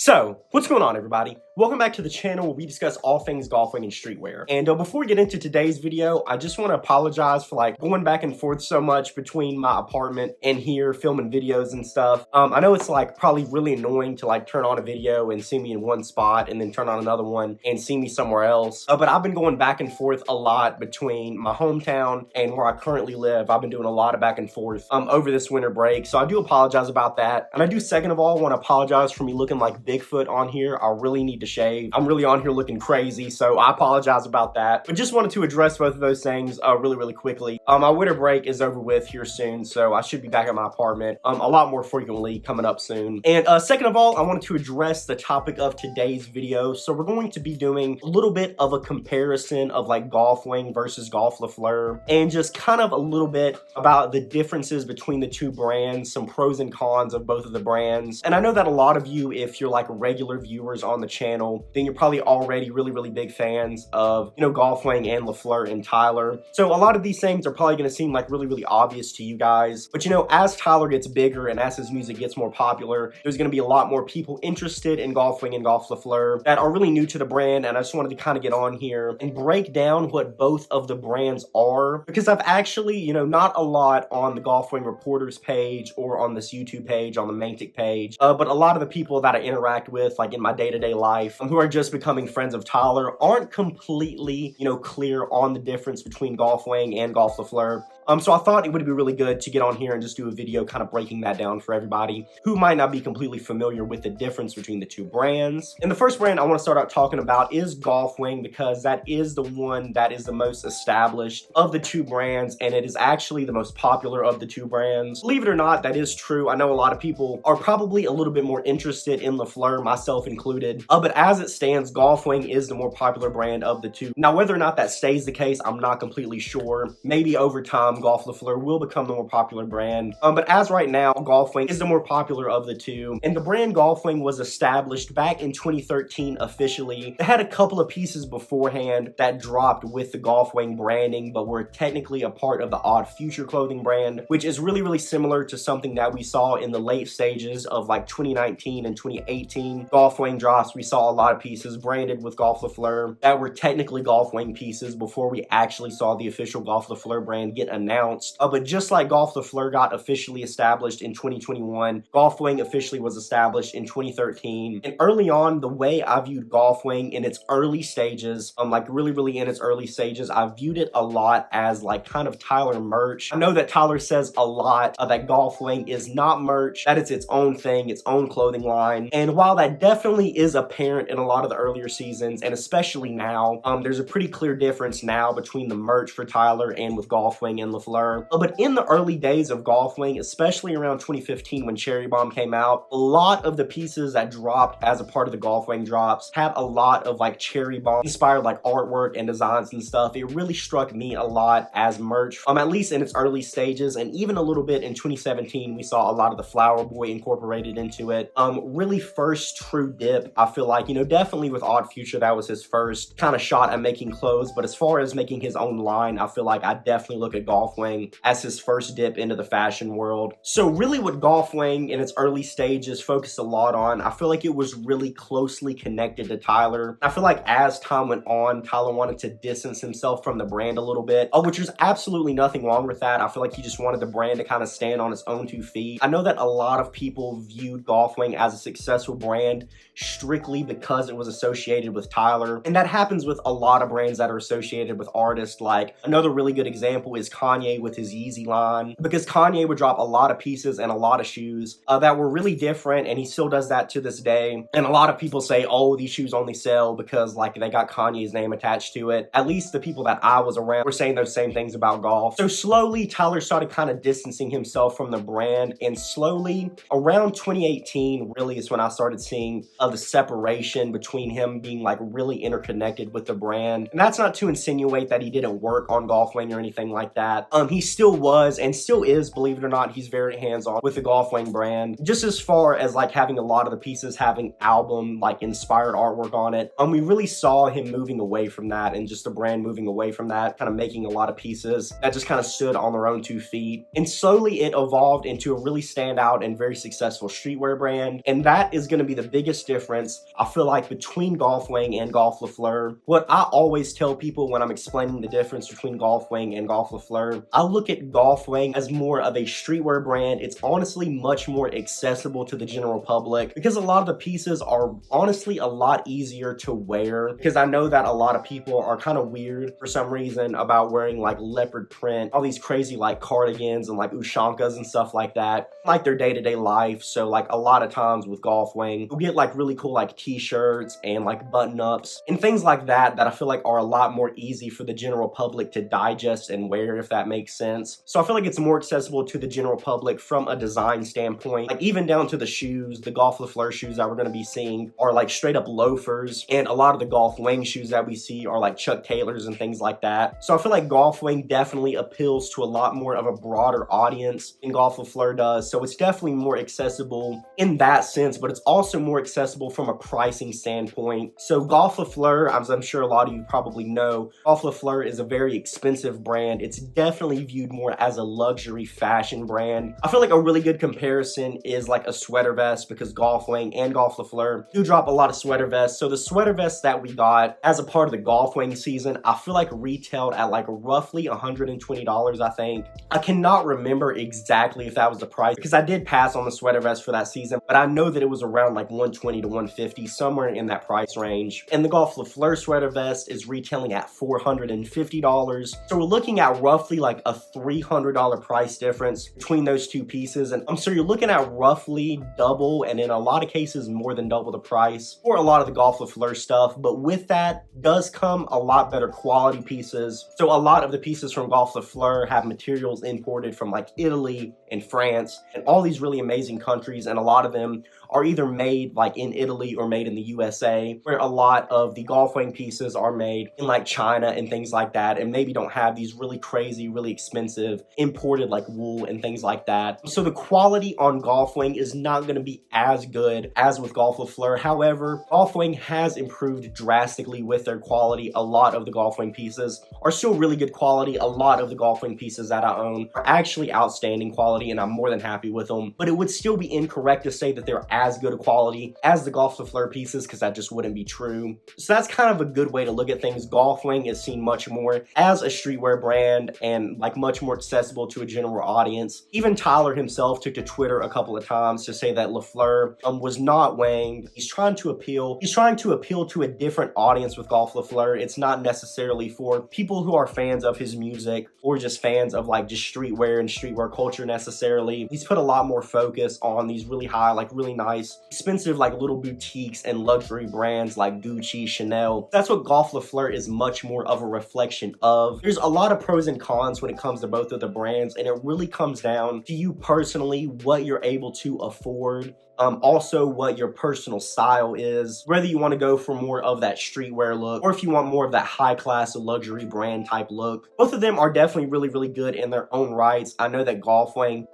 So, what's going on, everybody? Welcome back to the channel where we discuss all things golfing and streetwear. And before we get into today's video, I just want to apologize for going back and forth so much between my apartment and here filming videos and stuff. I know it's probably really annoying to turn on a video and see me in one spot and then turn on another one and see me somewhere else. But I've been going back and forth a lot between my hometown and where I currently live. I've been doing a lot of back and forth over this winter break. So I do apologize about that. And I do, second of all, want to apologize for me looking like Bigfoot on here. I really need to shave. I'm really on here looking crazy, so I apologize about that. But just wanted to address both of those things really quickly. My winter break is over with here soon, so I should be back at my apartment a lot more frequently coming up soon. And second of all, I wanted to address the topic of today's video. So we're going to be doing a little bit of a comparison of Golf Wang versus Golf FLEUR, and just kind of a little bit about the differences between the two brands, some pros and cons of both of the brands. And I know that a lot of you, if you're regular viewers on the channel, then you're probably already really big fans of, Golf Wang and FLEUR and Tyler. So a lot of these things are probably going to seem really obvious to you guys. But as Tyler gets bigger and as his music gets more popular, there's going to be a lot more people interested in Golf Wang and Golf FLEUR that are really new to the brand. And I just wanted to kind of get on here and break down what both of the brands are, because I've actually, not a lot on the Golf Wang Reporters page or on this YouTube page, on the Mantic page, but a lot of the people that I interact with in my day-to-day life who are just becoming friends of Tyler aren't completely, clear on the difference between Golf Wang and Golf FLEUR. So I thought it would be really good to get on here and just do a video kind of breaking that down for everybody who might not be completely familiar with the difference between the two brands. And the first brand I want to start out talking about is Golf Wang, because that is the one that is the most established of the two brands, and it is actually the most popular of the two brands. Believe it or not, that is true. I know a lot of people are probably a little bit more interested in FLEUR, myself included. But as it stands, Golf Wang is the more popular brand of the two. Now, whether or not that stays the case, I'm not completely sure. Maybe over time, Golf FLEUR will become the more popular brand. But as right now, Golf Wang is the more popular of the two. And the brand Golf Wang was established back in 2013 officially. It had a couple of pieces beforehand that dropped with the Golf Wang branding, but were technically a part of the Odd Future clothing brand, which is really similar to something that we saw in the late stages of 2019 and 2018. Golf Wang drops, we saw a lot of pieces branded with Golf FLEUR that were technically Golf Wang pieces before we actually saw the official Golf FLEUR brand get announced. But just like Golf FLEUR got officially established in 2021, Golf Wang officially was established in 2013. And early on, the way I viewed Golf Wang in its early stages, really in its early stages, I viewed it a lot as kind of Tyler merch. I know that Tyler says a lot that Golf Wang is not merch, that it's its own thing, its own clothing line. And while that definitely is apparent in a lot of the earlier seasons, and especially now, there's a pretty clear difference now between the merch for Tyler and with Golf Wang and FLEUR. But in the early days of Golf Wang, especially around 2015 when Cherry Bomb came out, a lot of the pieces that dropped as a part of the Golf Wang drops had a lot of Cherry Bomb inspired artwork and designs and stuff. It really struck me a lot as merch, at least in its early stages, and even a little bit in 2017 we saw a lot of the Flower Boy incorporated into it. Really first true dip, I feel definitely with Odd Future, that was his first kind of shot at making clothes. But as far as making his own line, I feel I definitely look at Golf Wang as his first dip into the fashion world. So really what Golf Wang in its early stages focused a lot on, I feel it was really closely connected to Tyler. I feel as time went on, Tyler wanted to distance himself from the brand a little bit, which was absolutely nothing wrong with that. I feel he just wanted the brand to kind of stand on its own 2 feet. I know that a lot of people viewed Golf Wang as a successful brand strictly because it was associated with Tyler, and that happens with a lot of brands that are associated with artists. Another really good example is Kanye with his Yeezy line, because Kanye would drop a lot of pieces and a lot of shoes that were really different, and he still does that to this day. And a lot of people say, oh, these shoes only sell because they got Kanye's name attached to it. At least the people that I was around were saying those same things about golf. So slowly Tyler started kind of distancing himself from the brand, and slowly around 2018 really is when I started seeing the separation between him being really interconnected with the brand. And that's not to insinuate that he didn't work on Golf Wang or anything like that. that. He still was and still is, believe it or not, he's very hands-on with the Golf Wang brand. Just as far as like having a lot of the pieces having album like inspired artwork on it, we really saw him moving away from that, and just the brand moving away from that, kind of making a lot of pieces that just kind of stood on their own 2 feet. And slowly it evolved into a really standout and very successful streetwear brand, and that is going to be the biggest difference, I feel like, between Golf Wang and Golf FLEUR. What I always tell people when I'm explaining the difference between Golf Wang and Golf FLEUR, I look at Golf Wang as more of a streetwear brand. It's honestly much more accessible to the general public because a lot of the pieces are honestly a lot easier to wear, because I know that a lot of people are kind of weird for some reason about wearing like leopard print, all these crazy like cardigans and like ushankas and stuff like that, like their day-to-day life. So like a lot of times with Golf Wang, you'll get like really cool like t-shirts and like button-ups and things like that I feel like are a lot more easy for the general public to digest and wear, if that makes sense. So I feel like it's more accessible to the general public from a design standpoint, like even down to the shoes. The Golf FLEUR shoes that we're going to be seeing are like straight up loafers, and a lot of the Golf Wang shoes that we see are like Chuck Taylors and things like that. So I feel like Golf Wang definitely appeals to a lot more of a broader audience than Golf FLEUR does. So it's definitely more accessible in that sense, but it's also more accessible from a pricing standpoint. So Golf FLEUR, as I'm sure a lot of you probably know, Golf FLEUR is a very expensive brand. It's definitely viewed more as a luxury fashion brand. I feel like a really good comparison is like a sweater vest, because Golf Wang and Golf FLEUR do drop a lot of sweater vests. So the sweater vests that we got as a part of the Golf Wang season, I feel like retailed at like roughly $120, I think. I cannot remember exactly if that was the price, because I did pass on the sweater vest for that season, but I know that it was around like $120 to $150, somewhere in that price range. And the Golf FLEUR sweater vest is retailing at $450. So we're looking at roughly like a $300 price difference between those 2 pieces. And so you're looking at roughly double, and in a lot of cases more than double the price for a lot of the Golf FLEUR stuff. But with that does come a lot better quality pieces. So a lot of the pieces from Golf FLEUR have materials imported from like Italy and France and all these really amazing countries, and a lot of them are either made like in Italy or made in the USA, where a lot of the Golf Wang pieces are made in like China and things like that, and maybe don't have these really crazy, really expensive imported like wool and things like that. So the quality on Golf Wang is not going to be as good as with Golf FLEUR. However, Golf Wang has improved drastically with their quality. A lot of the Golf Wang pieces are still really good quality. A lot of the Golf Wang pieces that I own are actually outstanding quality, and I'm more than happy with them. But it would still be incorrect to say that they're as good a quality as the Golf FLEUR pieces, because that just wouldn't be true. So that's kind of a good way to look at things. Golf Wang is seen much more as a streetwear brand and like much more accessible to a general audience. Even Tyler himself took to Twitter a couple of times to say that FLEUR was not Wang. He's trying to appeal to a different audience with Golf FLEUR. It's not necessarily for people who are fans of his music or just fans of like just streetwear and streetwear culture necessarily. He's put a lot more focus on these really high, like really nice, expensive like little boutiques and luxury brands like Gucci, Chanel. That's what Golf FLEUR is much more of a reflection of. There's a lot of pros and cons when it comes to both of the brands, and it really comes down to you personally, what you're able to afford. Also what your personal style is, whether you want to go for more of that streetwear look or if you want more of that high class luxury brand type look. Both of them are definitely really, really good in their own rights. I know that Golf Wang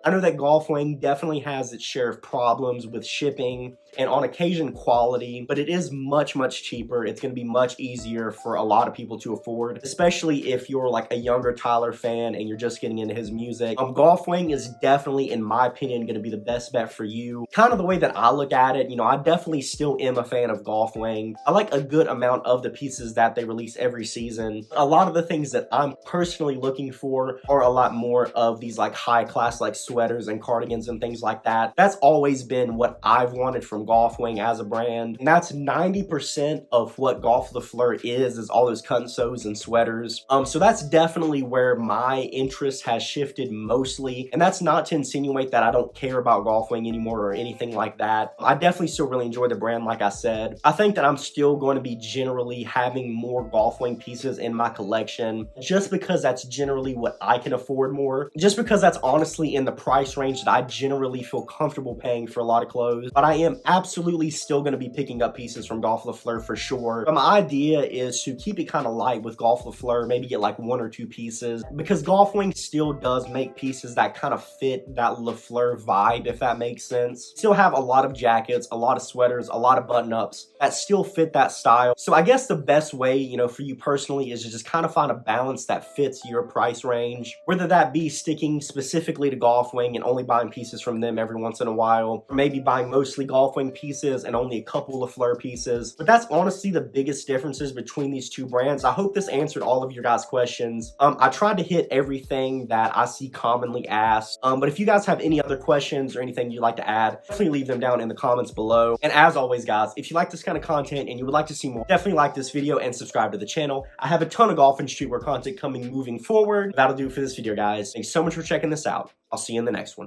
definitely has its share of problems with shipping and on occasion quality, but it is much, much cheaper. It's going to be much easier for a lot of people to afford, especially if you're like a younger Tyler fan and you're just getting into his music. Golf Wang is definitely, in my opinion, going to be the best bet for you. Kind of the way that I look at it, I definitely still am a fan of Golf Wang. I like a good amount of the pieces that they release every season. A lot of the things that I'm personally looking for are a lot more of these like high class like sweaters and cardigans and things like that. That's always been what I've wanted from Golf Wang as a brand, and that's 90% of what Golf FLEUR is all those cut and sews and sweaters. So that's definitely where my interest has shifted mostly, and that's not to insinuate that I don't care about Golf Wang anymore or anything like that. I definitely still really enjoy the brand, like I said. I think that I'm still going to be generally having more Golf Wang pieces in my collection, just because that's generally what I can afford more, just because that's honestly in the price range that I generally feel comfortable paying for a lot of clothes. But I am absolutely still going to be picking up pieces from Golf LeFleur for sure. But my idea is to keep it kind of light with Golf LeFleur, maybe get like 1 or 2 pieces, because Golf Wang still does make pieces that kind of fit that LeFleur vibe, if that makes sense. Still have a lot of jackets, a lot of sweaters, a lot of button-ups that still fit that style. So I guess the best way, you know, for you personally is to just kind of find a balance that fits your price range, whether that be sticking specifically to Golf Wang and only buying pieces from them every once in a while, or maybe buying mostly Golf Wang pieces and only a couple of FLEUR pieces. But that's honestly the biggest differences between these two brands. I hope this answered all of your guys' questions. I tried to hit everything that I see commonly asked, but if you guys have any other questions or anything you'd like to add, definitely leave them down in the comments below. And as always, guys, if you like this kind of content and you would like to see more, definitely like this video and subscribe to the channel. I have a ton of golf and streetwear content coming moving forward. That'll do it for this video, guys. Thanks so much for checking this out. I'll see you in the next one.